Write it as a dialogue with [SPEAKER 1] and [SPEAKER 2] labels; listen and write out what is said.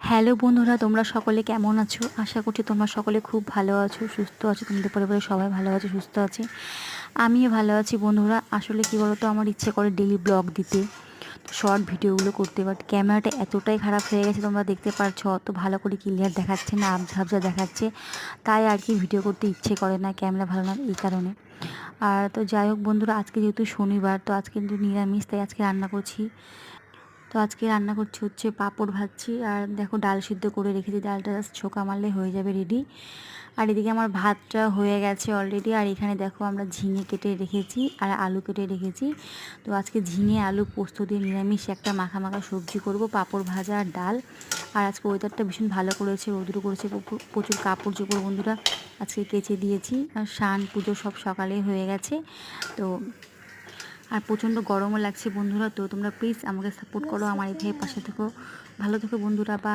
[SPEAKER 1] Hello বন্ধুরা, তোমরা সকলে কেমন আছো? আশা করছি তোমরা সকলে খুব ভালো আছো, সুস্থ আছো। তোমাদের পরিবারের সবাই ভালো আছে, সুস্থ আছে। আমিও ভালো আছি বন্ধুরা। আসলে কী বলো তো, আমার ইচ্ছে করে ডেলি ব্লগ দিতে, শর্ট ভিডিওগুলো করতে, বাট ক্যামেরাটা এতটাই খারাপ হয়ে গেছে, তোমরা দেখতে পাচ্ছ, অত ভালো করে ক্লিয়ার দেখাচ্ছে না, আবঝা আবঝা দেখাচ্ছে। তাই আর কি ভিডিও করতে ইচ্ছে করে না, ক্যামেরা ভালো না এই কারণে। আর তো যাই হোক বন্ধুরা, আজকে যেহেতু শনিবার, তো আজকে কিন্তু নিরামিষ, তাই আজকে রান্না করছি। তো আজকে রান্না করছি হচ্ছে পাঁপড় ভাজছি, আর দেখো ডাল সিদ্ধ করে রেখেছি, ডালটা জাস্ট ছোকা মারলে হয়ে যাবে রেডি। আর এদিকে আমার ভাতটা হয়ে গেছে অলরেডি। আর এখানে দেখো আমরা ঝিঙে কেটে রেখেছি আর আলু কেটে রেখেছি। তো আজকে ঝিঙে আলু পোস্ত দিয়ে নিরামিষ একটা মাখা মাখা সবজি করব, পাঁপড় ভাজা আর ডাল। আর আজকে ওয়েদারটা ভীষণ ভালো করেছে, রৌদ্র করেছে, প্রচুর কাপড় চোপড় বন্ধুরা আজকে কেচে দিয়েছি। আর স্নান পুজো সব সকালে হয়ে গেছে। তো আর প্রচণ্ড গরমও লাগছে বন্ধুরা। তো তোমরা প্লিজ আমাকে সাপোর্ট করো, আমার এই ভাইয়ের পাশে থেকো, ভালো থেকো বন্ধুরা। বা